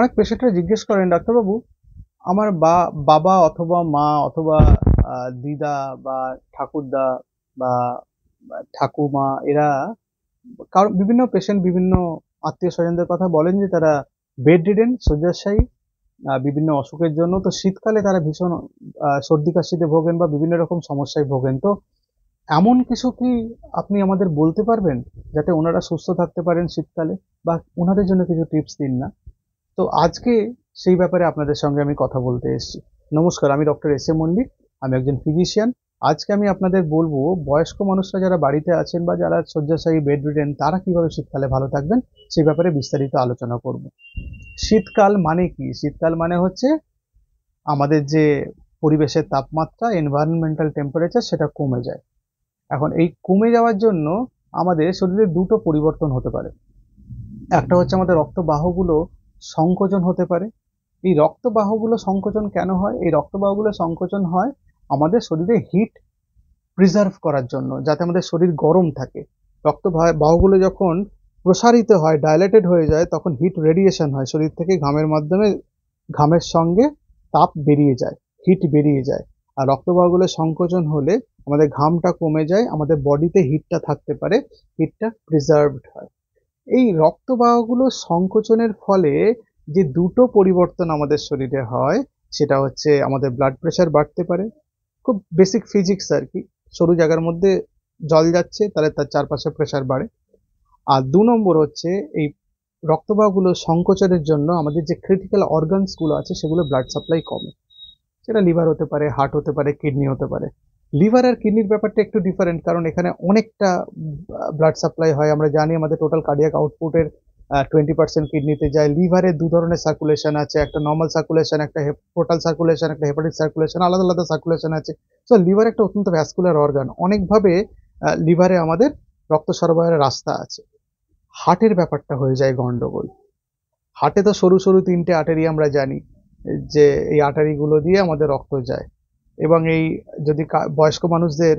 অনেক পেশেন্টরা জিজ্ঞেস করেন, ডাক্তারবাবু আমার বাবা অথবা মা অথবা দিদা বা ঠাকুরদা বা ঠাকুমা এরা কারণ বিভিন্ন পেশেন্ট বিভিন্ন আত্মীয় স্বজনদের কথা বলেন যে তারা বেড রিডেন শয্যাশায়ী বিভিন্ন অসুখের জন্য। তো শীতকালে তারা ভীষণ সর্দি কাশিতে ভোগেন বা বিভিন্ন রকম সমস্যায় ভোগেন। তো এমন কিছু কি আপনি আমাদের বলতে পারবেন যাতে ওনারা সুস্থ থাকতে পারেন শীতকালে, বা ওনাদের জন্য কিছু টিপস দিন না? তো আজকে সেই ব্যাপারে আপনাদের সঙ্গে আমি কথা বলতে এসেছি। নমস্কার, আমি ডক্টর এস এ মল্লিক। আমি একজন ফিজিশিয়ান। আজকে আমি আপনাদের বলবো বয়স্ক মানুষরা যারা বাড়িতে আছেন বা যারা শয্যাশায়ী বেড রিডেন তারা কিভাবে শীতকালে ভালো থাকবেন সেই ব্যাপারে বিস্তারিত আলোচনা করব। শীতকাল মানে কি? শীতকাল মানে হচ্ছে আমাদের যে পরিবেশের তাপমাত্রা, এনভায়রনমেন্টাল টেম্পারেচার, সেটা কমে যায়। এখন এই কমে যাওয়ার জন্য আমাদের শরীরে দুটো পরিবর্তন হতে পারে। একটা হচ্ছে আমাদের রক্তবাহগুলো সংকোচন হতে পারে। এই রক্তবাহগুলো সংকোচন কেন হয়? এই রক্তবাহগুলো সংকোচন হয় আমাদের শরীরে হিট প্রিজার্ভ করার জন্য, যাতে আমাদের শরীর গরম থাকে। বাহুগুলো যখন প্রসারিত হয়, ডাইলেটেড হয়ে যায়, তখন হিট রেডিয়েশন হয় শরীর থেকে, ঘামের মাধ্যমে ঘামের সঙ্গে তাপ বেরিয়ে যায়, হিট বেরিয়ে যায়। আর রক্তবাহগুলো সংকোচন হলে আমাদের ঘামটা কমে যায়, আমাদের বডিতে হিটটা থাকতে পারে, হিটটা প্রিজার্ভড হয়। এই রক্তবাহগুলো সংকোচনের ফলে যে দুটো পরিবর্তন আমাদের শরীরে হয় সেটা হচ্ছে আমাদের ব্লাড প্রেশার বাড়তে পারে। খুব বেসিক ফিজিক্স আর কি। সরু জায়গার মধ্যে জল যাচ্ছে, তাহলে তার চারপাশে প্রেশার বাড়ে। আর ২ নম্বর হচ্ছে এই রক্তবাহগুলো সংকোচনের জন্য আমাদের যে ক্রিটিক্যাল অর্গানস গুলো আছে সেগুলো ব্লাড সাপ্লাই কমে। সেটা লিভার হতে পারে, হার্ট হতে পারে, কিডনি হতে পারে। লিভার আর কিডনির ব্যাপারটা একটু ডিফারেন্ট, কারণ এখানে অনেকটা ব্লাড সাপ্লাই হয়। আমরা জানি আমাদের টোটাল কার্ডিয়াক আউটপুটের 20% কিডনিতে যায়। লিভারে দু ধরনের সার্কুলেশন আছে, একটা নর্মাল সার্কুলেশন, একটা পোর্টাল সার্কুলেশন, একটা হেপাটিক সার্কুলেশন, আলাদা আলাদা সার্কুলেশন আছে। তো লিভার একটা অত্যন্ত ভ্যাসকুলার অর্গান, অনেকভাবে লিভারে আমাদের রক্ত সরবরাহের রাস্তা আছে। হার্টের ব্যাপারটা হয়ে যায় গন্ডগোল। হার্টে তো সরু সরু 3টে আর্টারি আমরা জানি, যে এই আর্টারিগুলো দিয়ে আমাদের রক্ত যায়। এবং এই যদি বয়স্ক মানুষদের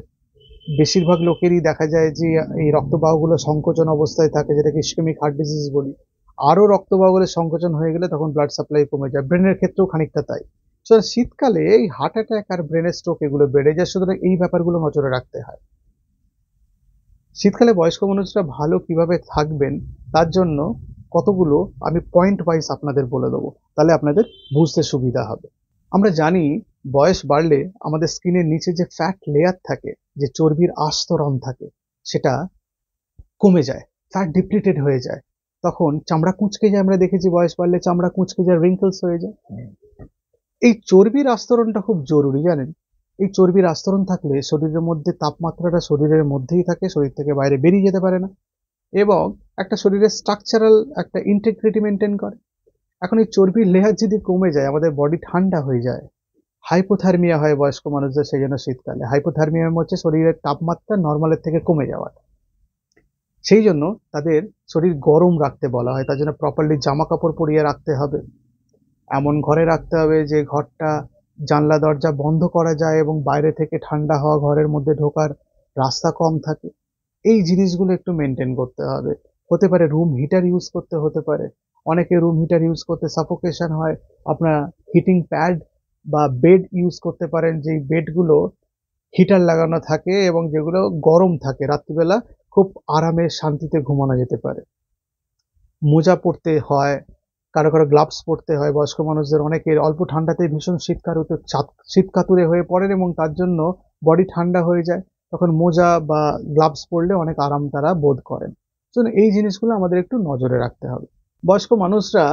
বেশিরভাগ লোকেরই দেখা যায় যে এই রক্তবাহগুলো সংকোচন অবস্থায় থাকে, যেটাকে ইসকেমিক হার্ট ডিজিজ বলি। আরো রক্তবাহগুলো সংকোচন হয়ে গেলে তখন ব্লাড সাপ্লাই কমে যায়। ব্রেনের ক্ষেত্রেও খানিকটা তাই। তো শীতকালে এই হার্ট অ্যাটাক আর ব্রেনের স্ট্রোক এগুলো বেড়ে যায়, সুতরাং এই ব্যাপারগুলো নজরে রাখতে হয়। শীতকালে বয়স্ক মানুষরা ভালো কিভাবে থাকবেন তার জন্য কতগুলো আমি পয়েন্ট ওয়াইজ আপনাদের বলে দেবো, তাহলে আপনাদের বুঝতে সুবিধা হবে। আমরা জানি বয়স বাড়লে আমাদের স্কিনের নিচে যে ফ্যাট লেয়ার থাকে, যে চর্বির আস্তরণ থাকে, সেটা কমে যায়, ফ্যাট ডিপ্লিটেড হয়ে যায়। তখন চামড়া কুঁচকে যায়। আমরা দেখেছি বয়স বাড়লে চামড়া কুঁচকে যায়, রিঙ্কলস হয়ে যায়। এই চর্বির আস্তরণটা খুব জরুরি, জানেন? এই চর্বির আস্তরণ থাকলে শরীরের মধ্যে তাপমাত্রাটা শরীরের মধ্যেই থাকে, শরীর থেকে বাইরে বেরিয়ে যেতে পারে না, এবং একটা শরীরের স্ট্রাকচারাল একটা ইন্টিগ্রিটি মেনটেন করে। এখন এই চর্বির লেয়ার যদি কমে যায়, আমাদের বডি ঠান্ডা হয়ে যায়, হাইপোথার্মিয়া হয় বয়স্ক মানুষদের। সেই জন্য শীতকালে হাইপোথার্মিয়া হচ্ছে শরীরের তাপমাত্রা নর্মালের থেকে কমে যাওয়া। সেই জন্য তাদের শরীর গরম রাখতে বলা হয়। তার জন্য প্রপারলি জামা কাপড় পরিয়ে রাখতে হবে, এমন ঘরে রাখতে হবে যে ঘরটা জানলা দরজা বন্ধ করা যায় এবং বাইরে থেকে ঠান্ডা হাওয়া ঘরের মধ্যে ঢোকার রাস্তা কম থাকে। এই জিনিসগুলো একটু মেনটেন করতে হবে। হতে পারে রুম হিটার ইউজ করতে হতে পারে। অনেকে রুম হিটার ইউজ করতে সাফোকেশন হয়। আপনার হিটিং প্যাড বা বেড ইউজ করতে পারেন, যেই বেডগুলো হিটার লাগানো থাকে এবং যেগুলো গরম থাকে, রাত্রিবেলা খুব আরামে শান্তিতে ঘুমানো যেতে পারে। মোজা পরতে হয়, কারো কারো গ্লাভস পরতে হয়। বয়স্ক মানুষদের অনেকের অল্প ঠান্ডাতে ভীষণ শীতকাতুরে হয়ে পড়েন এবং তার জন্য বডি ঠান্ডা হয়ে যায়। তখন মোজা বা গ্লাভস পরলে অনেক আরাম তারা বোধ করেন। তো এই জিনিসগুলো আমাদের একটু নজরে রাখতে হবে। বয়স্ক মানুষরা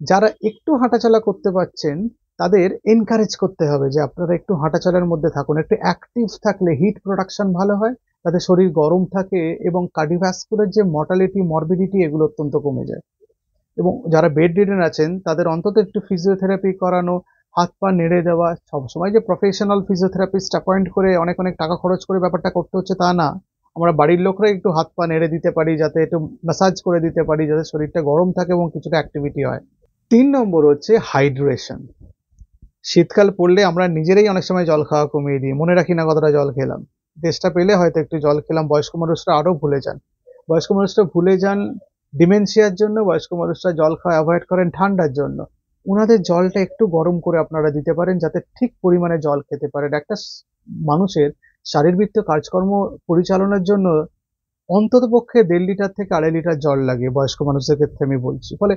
যারা একটু হাঁটাচলা করতে পারছেন তাদের এনকারেজ করতে হবে যে আপনারা একটু হাঁটাচলার মধ্যে থাকুন। একটু অ্যাক্টিভ থাকলে হিট প্রোডাকশন ভালো হয়, তাদের শরীর গরম থাকে এবং কার্ডিওভাস্কুলার যে মর্টালিটি, মরবিডিটি, এগুলো অত্যন্ত কমে যায়। এবং যারা বেড রিডেন আছেন তাদের অন্তত একটু ফিজিওথেরাপি করানো, হাত পা নেড়ে দেওয়া। সবসময় যে প্রফেশনাল ফিজিওথেরাপিস্ট অ্যাপয়েন্ট করে অনেক অনেক টাকা খরচ করে ব্যাপারটা করতে হচ্ছে তা না। আমরা বাড়ির লোকরা একটু হাত পা নেড়ে দিতে পারি, যাতে একটু ম্যাসাজ করে দিতে পারি, যাতে শরীরটা গরম থাকে এবং কিছুটা অ্যাক্টিভিটি হয়। ৩ নম্বর হচ্ছে হাইড্রেশন। শীতকাল পড়লে আমরা নিজেরাই অনেক সময় জল খাওয়া কমিয়ে দিই, মনে রাখি না কতটা জল খেলাম। তেষ্টা পেলে হয়তো একটু জল খেলাম। বয়স্ক মানুষরা আরো ভুলে যান। বয়স্ক মানুষরা ভুলে যান ডিমেনশিয়ার জন্য বয়স্ক মানুষরা জল খাওয়া অ্যাভয়েড করেন ঠান্ডার জন্য। উনাদের জলটা একটু গরম করে আপনারা দিতে পারেন, যাতে ঠিক পরিমাণে জল খেতে পারেন। একটা মানুষের শারীরবৃত্তীয় কাজকর্ম পরিচালনার জন্য অন্ততপক্ষে 1.5 লিটার থেকে 2.5 লিটার জল লাগে, বয়স্ক মানুষদের ক্ষেত্রে আমি বলছি। ফলে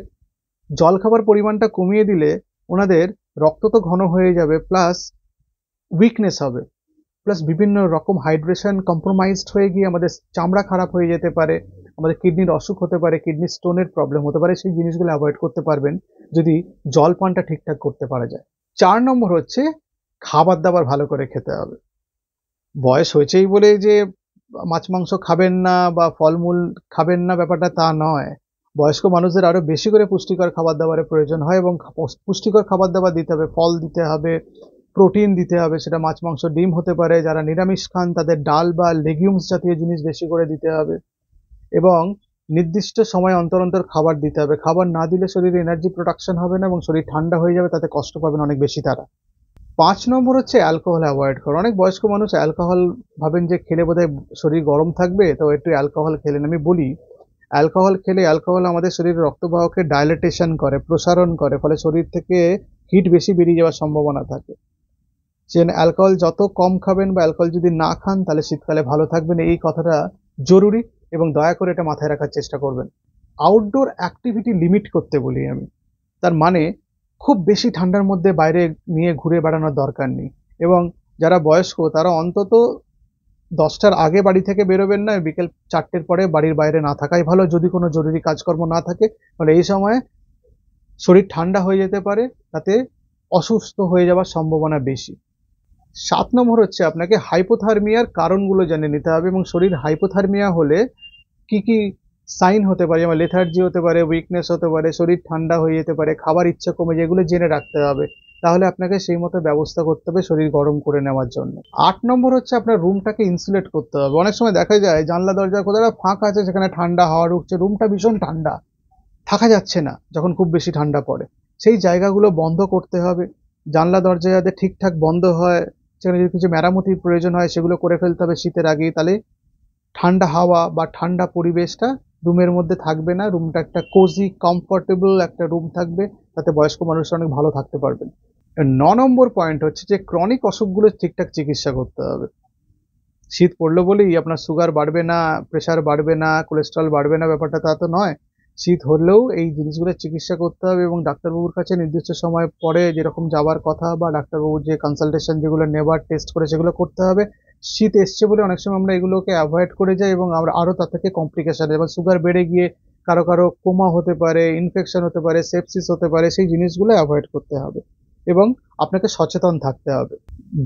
জল খাবার পরিমাণটা কমিয়ে দিলে ওনাদের রক্ত তো ঘন হয়ে যাবে, প্লাস উইকনেস হবে, প্লাস বিভিন্ন রকম হাইড্রেশন কম্প্রোমাইজড হয়ে গিয়ে আমাদের চামড়া খারাপ হয়ে যেতে পারে, আমাদের কিডনির অসুখ হতে পারে, কিডনি স্টোনের প্রবলেম হতে পারে। সেই জিনিসগুলো অ্যাভয়েড করতে পারবেন যদি জল পানটা ঠিকঠাক করতে পারা যায়। 4 নম্বর হচ্ছে খাবার দাবার ভালো করে খেতে হবে। বয়স হয়েছেই বলে যে মাছ মাংস খাবেন না বা ফলমূল খাবেন না, ব্যাপারটা তা নয়। বয়স্ক মানুষদের আরো বেশি করে পুষ্টিকর খাবার দাবারের প্রয়োজন হয়, এবং পুষ্টিকর খাবার দাবার দিতে হবে। ফল দিতে হবে, প্রোটিন দিতে হবে, সেটা মাছ মাংস ডিম হতে পারে। যারা নিরামিষ খান তাদের ডাল বা লেগিউমস জাতীয় জিনিস বেশি করে দিতে হবে, এবং নির্দিষ্ট সময় অন্তর অন্তর খাবার দিতে হবে। খাবার না দিলে শরীরে এনার্জি প্রোডাকশন হবে না এবং শরীর ঠান্ডা হয়ে যাবে, তাতে কষ্ট পাবেন অনেক বেশি তারা। 5 নম্বর হচ্ছে অ্যালকোহল অ্যাভয়েড করো। অনেক বয়স্ক মানুষ অ্যালকোহল ভাবেন যে খেলে বোধহয় শরীর গরম থাকবে, তো একটু অ্যালকোহল খেলেন। আমি বলি, অ্যালকোহল খেলে, অ্যালকোহল আমাদের শরীরের রক্তবাহকে ডাইলেটেশন করে, প্রসারণ করে, ফলে শরীর থেকে হিট বেশি বেরিয়ে যাওয়ার সম্ভাবনা থাকে। অ্যালকোহল যত কম খাবেন বা অ্যালকোহল যদি না খান, তাহলে শীতকালে ভালো থাকবেন। এই কথাটা জরুরি, এবং দয়া করে এটা মাথায় রাখার চেষ্টা করবেন। আউটডোর অ্যাক্টিভিটি লিমিট করতে বলি আমি। তার মানে খুব বেশি ঠান্ডার মধ্যে বাইরে নিয়ে ঘুরে বেড়ানোর দরকার নেই, এবং যারা বয়স্ক তারা অন্তত 10টার আগে বাড়ি থেকে বেরোবেন না, বিকেল 4টের পরে বাড়ির বাইরে না থাকাই ভালো, যদি কোনো জরুরি কাজকর্ম না থাকে। ফলে এই সময় শরীর ঠান্ডা হয়ে যেতে পারে, তাতে অসুস্থ হয়ে যাওয়ার সম্ভাবনা বেশি। 7 নম্বর হচ্ছে আপনাকে হাইপোথার্মিয়ার কারণগুলো জেনে নিতে হবে, এবং শরীর হাইপোথার্মিয়া হলে কি কি সাইন হতে পারে, যেমন লেথার্জি হতে পারে, উইকনেস হতে পারে, শরীর ঠান্ডা হয়ে যেতে পারে, খাবার ইচ্ছা কমে, যেগুলো জেনে রাখতে হবে। তাহলে আপনাকে সেই মতো ব্যবস্থা করতে হবে শরীর গরম করে নেওয়ার জন্য। 8 নম্বর হচ্ছে আপনার রুমটাকে ইনসুলেট করতে হবে। অনেক সময় দেখা যায় জানলা দরজা কোথাও ফাঁকা আছে, সেখানে ঠান্ডা হাওয়া ঢুকছে, রুমটা ভীষণ ঠান্ডা, থাকা যাচ্ছে না যখন খুব বেশি ঠান্ডা পড়ে। সেই জায়গাগুলো বন্ধ করতে হবে। জানলা দরজা যাতে ঠিকঠাক বন্ধ হয়, সেখানে যদি কিছু মেরামতির প্রয়োজন হয় সেগুলো করে ফেলতে হবে শীতের আগেই। তাহলে ঠান্ডা হাওয়া বা ঠান্ডা পরিবেশটা রুমের মধ্যে থাকবে না, রুমটা একটা কোজি কমফোর্টেবল একটা রুম থাকবে, তাতে বয়স্ক মানুষরা অনেক ভালো থাকতে পারবেন। 9 নম্বর পয়েন্ট হচ্ছে যে ক্রনিক অসুখগুলো ঠিকঠাক চিকিৎসা করতে হবে। শীত পড়লো বলেই আপনার সুগার বাড়বে না, প্রেশার বাড়বে না, কোলেস্ট্রল বাড়বে না, ব্যাপারটা তা তো নয়। শীত হলেও এই জিনিসগুলোর চিকিৎসা করতে হবে, এবং ডাক্তারবাবুর কাছে নির্দিষ্ট সময় পরে যেরকম যাওয়ার কথা, বা ডাক্তারবাবুর যে কনসালটেশন যেগুলো নেবার, টেস্ট করে সেগুলো করতে হবে। শীত এসছে বলে অনেক সময় আমরা এগুলোকে অ্যাভয়েড করে যাই, এবং আমরা আরো তার থেকে কমপ্লিকেশন, যেমন সুগার বেড়ে গিয়ে কারো কারো কোমা হতে পারে, ইনফেকশন হতে পারে, সেপসিস হতে পারে। সেই জিনিসগুলো অ্যাভয়েড করতে হবে, এবং আপনাকে সচেতন থাকতে হবে।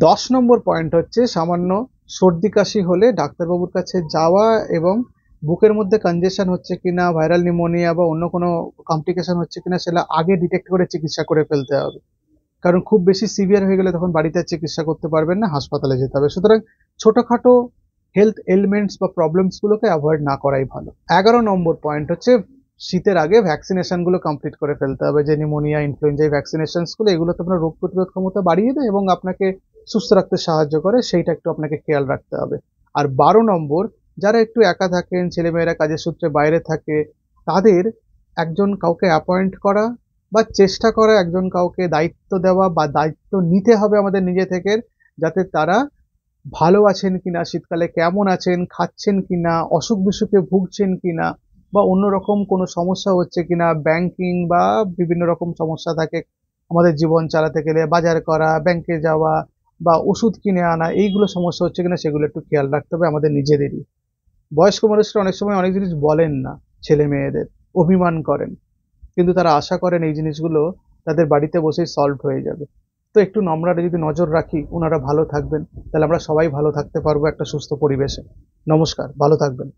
10 নম্বর পয়েন্ট হচ্ছে সামান্য সর্দি কাশি হলে ডাক্তারবাবুর কাছে যাওয়া, এবং বুকের মধ্যে কনজেশন হচ্ছে কিনা, ভাইরাল নিউমোনিয়া বা অন্য কোনো কমপ্লিকেশন হচ্ছে কিনা, সেটা আগে ডিটেক্ট করে চিকিৎসা করে ফেলতে হবে। কারণ খুব বেশি সিভিয়ার হয়ে গেলে তখন বাড়িতে চিকিৎসা করতে পারবেন না, হাসপাতালে যেতে হবে। সুতরাং ছোটখাটো হেলথ এলিমেন্টস বা প্রবলেমস গুলোকে অ্যাভয়েড না করাই ভালো। 11 নম্বর পয়েন্ট হচ্ছে শীতের আগে ভ্যাকসিনেশন গুলো কমপ্লিট করে ফেলতে হবে। যে নিউমোনিয়া, ইনফ্লুয়েঞ্জা ভ্যাকসিনেশন গুলো, এগুলো তো আপনার রোগ প্রতিরোধ ক্ষমতা বাড়িয়ে দেয় এবং আপনাকে সুস্থ রাখতে সাহায্য করে, সেইটা একটু আপনাকে খেয়াল রাখতে হবে। আর 12 নম্বর, যারা একটু একা থাকেন, ছেলেমেয়েরা কাজের সূত্রে বাইরে থাকে, তাদের একজন কাউকে অ্যাপয়েন্ট করা বা চেষ্টা করা, একজন কাউকে দায়িত্ব দেওয়া বা দায়িত্ব নিতে হবে আমাদের নিজে থেকে, যাতে তারা ভালো আছেন কিনা, শীতকালে কেমন আছেন, খাচ্ছেন কিনা, অসুখ বিসুখে ভুগছেন কিনা, বা অন্যরকম কোনো সমস্যা হচ্ছে কিনা, ব্যাংকিং বা বিভিন্ন রকম সমস্যা থাকে আমাদের জীবন চালাতে গেলে, বাজার করা, ব্যাংকে যাওয়া বা ওষুধ কিনে আনা, এইগুলো সমস্যা হচ্ছে কিনা সেগুলো একটু খেয়াল রাখতে হবে আমাদের নিজেদেরই। বয়স্ক মানুষরা অনেক সময় অনেক জিনিস বলেন না ছেলে মেয়েদের, অভিমান করেন, কিন্তু তারা আশা করেন এই জিনিসগুলো তাদের বাড়িতে বসেই সলভ হয়ে যাবে। তো একটু আমরা যদি নজর রাখি, ওনারা ভালো থাকবেন, তাহলে আমরা সবাই ভালো থাকতে পারবো একটা সুস্থ পরিবেশে। নমস্কার, ভালো থাকবেন।